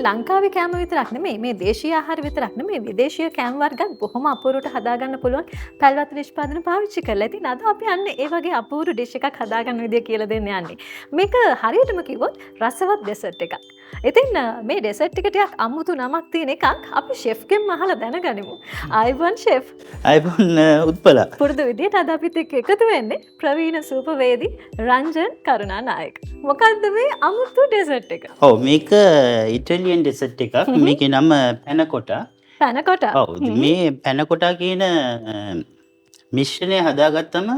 ලංකාවේ කෑම විතරක් නෙමෙයි මේ දේශීය ආහාර විතරක් නෙමෙයි විදේශීය කෑම වර්ගත් බොහොම අපූර්වට හදාගන්න පුළුවන් පැල්වත්ත නිෂ්පාදන පාවිච්චි කරලා. ඉතින් අද අපි යන්නේ ඒ වගේ අපූර්ව ඩිෂ් එකක් හදාගන්න විදිය කියලා දෙන්න යන්නේ. මේක හරියටම කිව්වොත් රසවත් ඩෙසර්ට් එකක්. ඉතින් මේ ඩෙසර්ට් එක ටිකක් අමුතු නමක් තියෙන එකක් අපි ෂෙෆ් ගෙන් අහලා දැනගනිමු. ආයිබන් ෂෙෆ්. ආයිබන් උත්පල. පුරුදු විදියට අද අපිත් එක්ක එකතු වෙන්නේ ප්‍රවීණ සූපවේදී රංජන් කරුණානායක. මොකද්ද මේ අමුතු ඩෙසර්ට් එක? ඔව් මේක ඉටලියන් ඩෙසර්ට් එකක්. මේකේ නම පැනකොටා. පැනකොටා. ඔව් මේ පැනකොටා කියන මිශ්‍රණය හදාගත්තම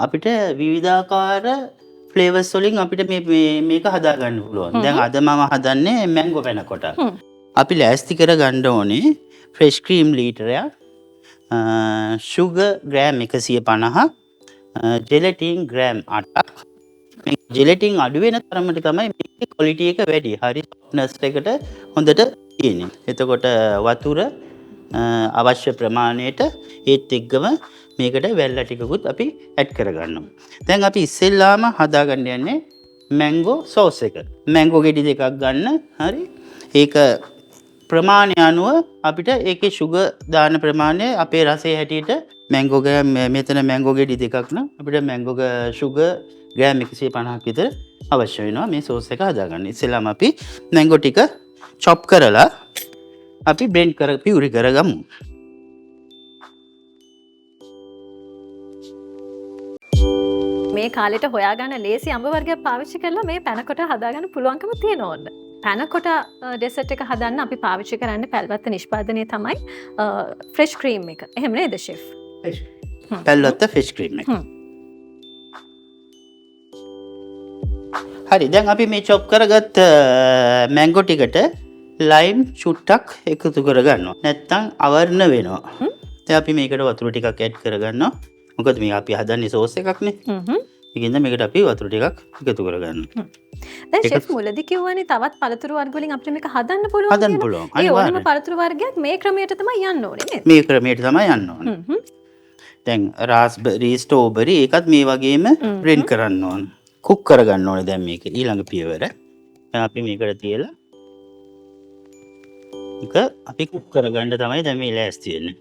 අපිට විවිධාකාර ෆ්ලේවර්ස් වලින් අපිට මේක හදාගන්න පුළුවන්. දැන් අද මම හදන්නේ මැංගෝ පැනකොටා. අපි ලෑස්ති කරගන්න ඕනේ ෆ්‍රෙෂ් ක්‍රීම් ලීටරයක්, ෂුගර් ග්‍රෑම් 150ක්, ජෙලටින් ග්‍රෑම් 8ක්. මේ ජෙලටින් අඩු වෙන තරමට තමයි මේකේ ක්වොලිටි එක වැඩි. හරි සොෆ්ට්නස් එකට හොඳට තියෙන්නේ. එතකොට වතුර අවශ්‍ය ප්‍රමාණයට ඒත් එක්කම මේකට වැල්ල ටිකකුත් අපි ඇඩ් කරගන්නවා. දැන් අපි ඉස්සෙල්ලාම හදාගන්න යන්නේ මැංගෝ සෝස් එක. මැංගෝ ගෙඩි දෙකක් ගන්න. හරි. ඒක ප්‍රමාණය අනුව අපිට ඒකේ ෂුගර් දාන ප්‍රමාණය අපේ රසයේ හැටියට මැංගෝ ග්‍රෑම් මෙතන මැංගෝ ගෙඩි දෙකක් නම් අපිට මැංගෝ ෂුගර් ග්‍රෑම් 150ක් විතර අවශ්‍ය වෙනවා මේ සෝස් එක හදාගන්න. ඉස්සෙල්ලාම අපි මැංගෝ ටික චොප් කරලා අපි බ්ලෙන්ඩ් පියුරි කරගමු. මේ කාලෙට හොයාගන්න ලේසි අඹ වර්ගයක් පාවිච්චි කරලා මේ පැනකොට හදාගන්න පුළුවන්කම තියෙනවද? පැනකොට ඩෙසර්ට් එක හදන්න අපි පාවිච්චි කරන්නේ පැල්වත්ත නිෂ්පාදනය තමයි ෆ්‍රෙෂ් ක්‍රීම් එක. එහෙම නේද ෂෙෆ්? පැල්වත්ත ෆ්‍රෙෂ් ක්‍රීම් එක. හරි. දැන් අපි මේ චොප් කරගත්ත මැංගෝ ටිකට ලයිම් චුට්ටක් එකතු කරගන්නවා. නැත්තම් අවර්ණ වෙනවා. දැන් අපි මේකට වතුර ටිකක් ඇඩ් කරගන්නවා. මොකද මේ අපි හදන්නේ සෝස් එකක්නේ. ඒකින්ද මේකට අපි වතුර ටිකක් එකතු කරගන්නවා. දැන් ෂෙෆ් මුලදී කිව්වනේ තවත් පළතුරු වර්ග වලින් අපිට මේක හදන්න පුළුවන්. හදන්න පුළුවන්. ඒ ඕනම පළතුරු වර්ගයක් මේ ක්‍රමයට තමයි යන්න ඕනේ නේද? මේ ක්‍රමයට තමයි යන්න ඕනේ. දැන් රාස්බෙරි, ස්ට්‍රෝබෙරි ඒකත් මේ වගේම බ්ලෙන්ඩ් කරන්න ඕනේ. කුක් කරගන්න ඕනේ දැන් මේක ඊළඟ පියවර. දැන් අපි මේකට තියලා ඒක අපි කුක් කරගන්න තමයි දැන් මේ ලෑස්ති වෙන්නේ.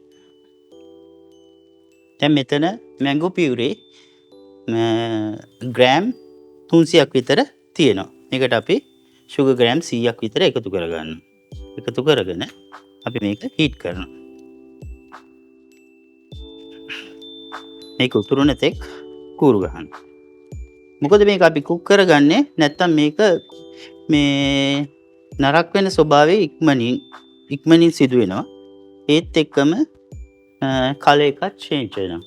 දැන් මෙතන මැංගෝ පියුරේ ග්‍රෑම් 300ක් විතර තියෙනවා. මේකට අපි ෂුගර් ග්‍රෑම් 100ක් විතර එකතු කරගන්නවා. එකතු කරගෙන අපි මේක හීට් කරනවා. මේක උතුරන තෙක් කූරු ගන්නවා. මොකද මේක අපි කුක් කරගන්නේ නැත්තම් මේක මේ නරක් වෙන ස්වභාවය ඉක්මනින් සිදු වෙනවා. ඒත් එක්කම කලර් එකක් චේන්ජ් වෙනවා.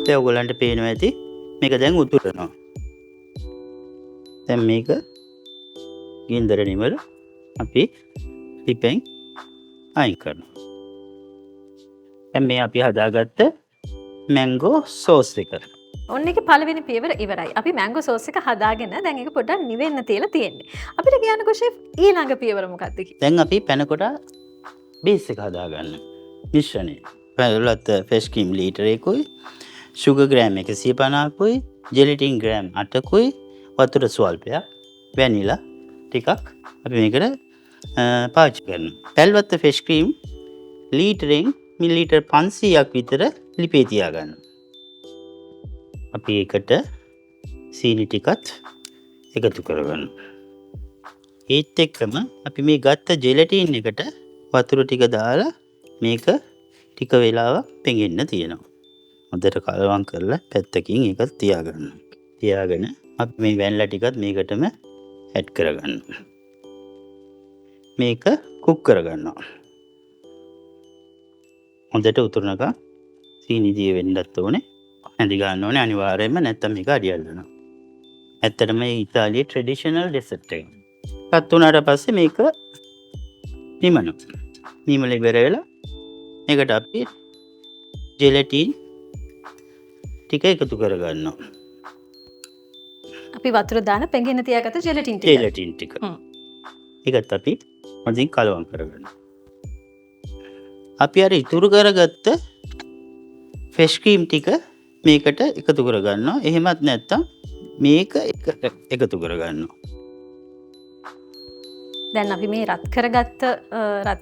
දැන් ඔයගලන්ට පේනවා ඇති මේක දැන් උතුරනවා. දැන් මේක ගින්දර නිමල අපි ලිපෙන් අයින් කරනවා. දැන් මේ අපි හදාගත්ත මැංගෝ සෝස් එක. ඔන්න ඒකේ පළවෙනි පියවර ඉවරයි. අපි මැංගෝ සෝස් එක හදාගෙන දැන් ඒක පොඩ්ඩක් නිවෙන්න තියලා තියෙන්නේ. අපිට කියන්නකෝ ෂෙෆ් ඊළඟ පියවර මොකක්ද කියලා? දැන් අපි පැනකොට බේස් එක හදාගන්න. මිශ්‍රණය. පැලවත්ත ෆ්‍රෙෂ් ක්‍රීම් ලීටර එකකුයි, ෂුගර් ග්‍රෑම් 150කුයි, ජෙලටින් ග්‍රෑම් 8කුයි, වතුර ස්වල්පයක්, වැනිලා ටිකක් අපි මේකට පාවිච්චි කරනවා. පැල්වත්ත ෆ්‍රෙෂ් ක්‍රීම් ලීටරෙන් මිලිලීටර් 500ක් විතර ලිපේ තියාගන්න. අපි ඒකට සීනි ටිකත් එකතු කරගන්න. ඒත් එක්කම අපි මේ ගත්ත ජෙලටින් එකට වතුර ටික දාලා මේක ටික වෙලාවක් පෙඟෙන්න තියෙනවා. හොඳට කලවම් කරලා පැත්තකින් ඒක තියාගන්න. තියාගෙන අපි මේ වැනිලා ටිකත් මේකටම ඇඩ් කරගන්න. මේක කුක් කරගන්නවා. හොඳට උතුරනකම් සීනි දිය වෙන්නත් ඕනේ. ඇඳි ගන්න ඕනේ අනිවාර්යයෙන්ම නැත්නම් මේක අඩියල් වෙනවා. ඇත්තටම මේ ඉතාලියේ ට්‍රැඩිෂනල් ඩෙසර්ට් එක. පත් වුණාට පස්සේ මේක නිමනවා. නිමල ඉවර වෙලා මේකට අපි ජෙලටින් ටික එකතු කරගන්නවා. අපි වතුර දාන පෙඟෙන්න තියාගත්ත ජෙලටින් ටික. ජෙලටින් ටික. ඒකත් අපි හොඳින් කලවම් කරගන්නවා. අපි අර ඉතුරු කරගත්ත ෆ්‍රෙෂ් ක්‍රීම් ටික මේකට එකතු කරගන්නවා. එහෙමත් නැත්නම් මේක එකතු කරගන්නවා. දැන් අපි මේ රත්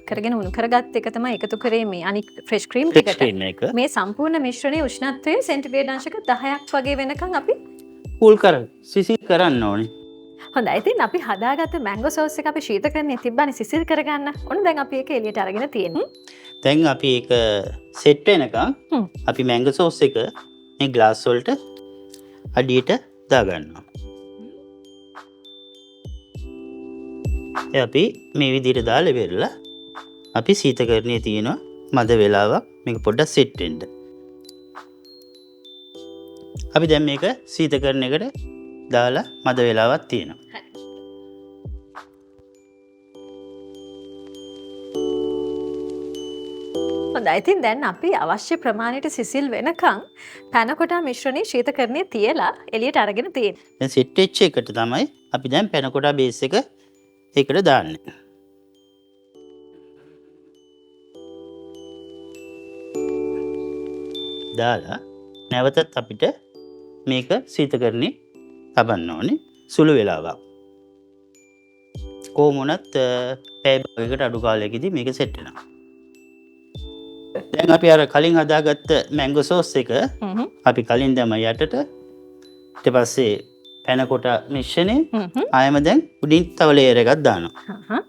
කරගෙන උණු කරගත්ත එක තමයි එකතු කරේ මේ අනික් ෆ්‍රෙෂ් ක්‍රීම් ෆ්‍රෙෂ් එකට. ක්‍රීම් එක මේ සම්පූර්ණ මිශ්‍රණයේ උෂ්ණත්වය සෙන්ටිග්‍රේඩ් අංශක 10ක් වගේ වෙනකන් අපි කූල් සිසිල් කරන්න ඕනේ. හොඳයි. ඉතින් අපි හදාගත්ත මැංගෝ සෝස් එක අපි ශීතකරණයේ තිබ්බනේ සිසිල් කරගන්න. ඔන්න දැන් අපි ඒක එළියට අරගෙන තියෙනවා. දැන් අපි ඒක සෙට් වෙනකන් අපි මැංගෝ සෝස් එක මේ ග්ලාස් වලට අඩියට දාගන්නවා. අපි මේ විදිහට දාලා ඉවරලා අපි සීතකරණයේ තියෙනවා මද වෙලාවක් මේක පොඩ්ඩක් සෙට් වෙන්න. අපි දැන් මේක සීතකරණයකට දාලා මද වෙලාවක් තියෙනවා. හොඳයි. ඉතින් දැන් අපි අවශ්‍ය ප්‍රමාණයට සිසිල් වෙනකන් පැන කොටා මිශ්‍රණයේ ශීතකරණයේ තියලා එළියට අරගෙන තියෙනවා. දැන් සෙට් වෙච්ච එකට තමයි අපි දැන් පැන කොටා බේස් එක ඒකට දාන්නේ. දාලා නැවතත් අපිට මේක සීතකරණේ තබන්න ඕනේ සුළු වෙලාවක්. කොහොම වුණත් පැය භාගයකට අඩු කාලයකදී මේක සෙට් වෙනවා. දැන් අපි අර කලින් හදාගත්ත මැංගෝ සෝස් එක අපි කලින් දැම්ම යටට. ඊට පස්සේ පැන කොට මිශ්‍රණය ආයම දැන් උඩින් තව ලේයර් එකක් දානවා.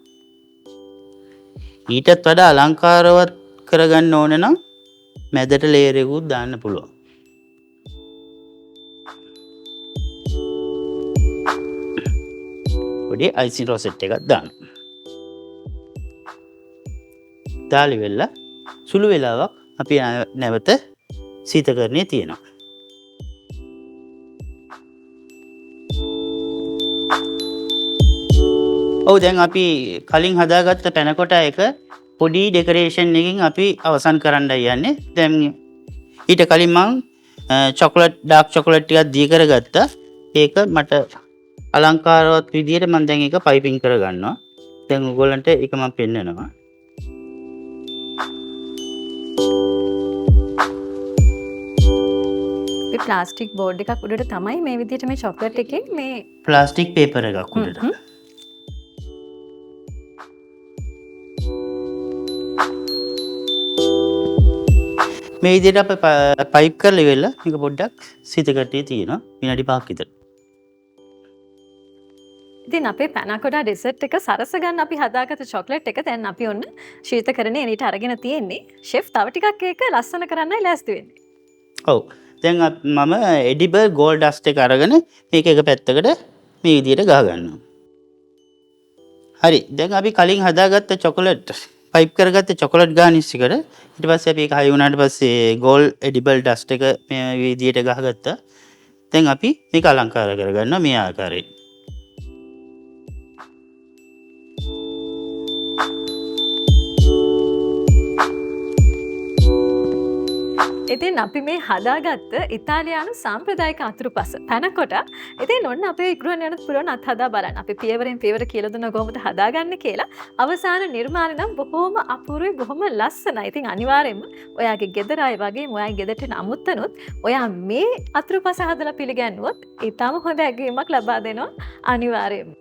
ඊටත් වඩා අලංකාරවත් කරගන්න ඕන නම් මැදට ලේයර් එකකුත් දාන්න පුළුවන්. පොඩි අයිසිං රෝසෙට් එකක් දානවා. දාලි වෙලා සුළු වෙලාවක් අපි නැවත සීතකරණයේ තියෙනවා. ඔව් දැන් අපි කලින් හදාගත්ත පැනකොට එක පොඩි ඩෙකරේෂන් එකකින් අපි අවසන් කරන්න යන්නේ. දැන් ඊට කලින් මම චොකලට් ඩාර්ක් චොකලට් ටිකක් දී කරගත්තා. ඒක මට අලංකාරවත් විදියට මම දැන් ඒක පයිපින් කරගන්නවා. දැන් ඔයගොල්ලන්ට ඒක මම පෙන්නනවා. අපි ප්ලාස්ටික් බෝඩ් එකක් උඩට තමයි මේ විදිහට මේ චොක්ලට් එකේ මේ ප්ලාස්ටික් පේපර් එකක් උඩට. මේ විදිහට අපි පයිප් කරලා ඉවරලා මේක පොඩ්ඩක් සීතකරණයේ තියෙනවා විනාඩි 5ක් විතර. ඉතින් අපේ පැනකොඩා ඩෙසර්ට් එක සරස ගන්න අපි හදාගත්ත චොක්ලට් එක දැන් අපි ඔන්න ශීතකරණයේ එළියට අරගෙන තියෙන්නේ. ෂෙෆ් තව ටිකක් ඒක ලස්සන කරන්නයි ලෑස්ති වෙන්නේ. ඔව්. දැන් මම එඩිබල් ගෝල්ඩ් ඩස්ට් එක අරගෙන මේක එක පැත්තකට මේ විදිහට ගහ ගන්නවා. හරි. දැන් අපි කලින් හදාගත්ත චොකලට් පයිප් කරගත්ත චොකලට් ගානිෂ් එකට ඊට පස්සේ අපි ඒක හයි වුණාට පස්සේ ගෝල්ඩ් එඩිබල් ඩස්ට් එක මේ විදිහට ගහගත්තා. දැන් අපි මේක අලංකාර කරගන්නවා මේ ආකාරයෙන්. ඉතින් අපි මේ හදාගත්ත ඉතාලියානු සාම්ප්‍රදායික අතුරුපස පැනකොටා. ඉතින් ඔන්න අපේ ඉක්රුවන් යනත් පුළුවන් අත් හදා බලන්න. අපි පියවරෙන් පියවර කියලා දුන්නා කොහොමද හදාගන්නේ කියලා. අවසාන නිර්මාණය නම් බොහොම අපූර්වයි, බොහොම ලස්සනයි. ඉතින් අනිවාර්යයෙන්ම ඔයාගේ ගෙදර අය වගේම ඔයාගේ ගෙදරට එන අමුත්තනුත් ඔයා මේ අතුරුපස හදලා පිළිගන්නුවොත් ඊටම හොඳ ඇගයීමක් ලබා දෙනවා අනිවාර්යයෙන්ම.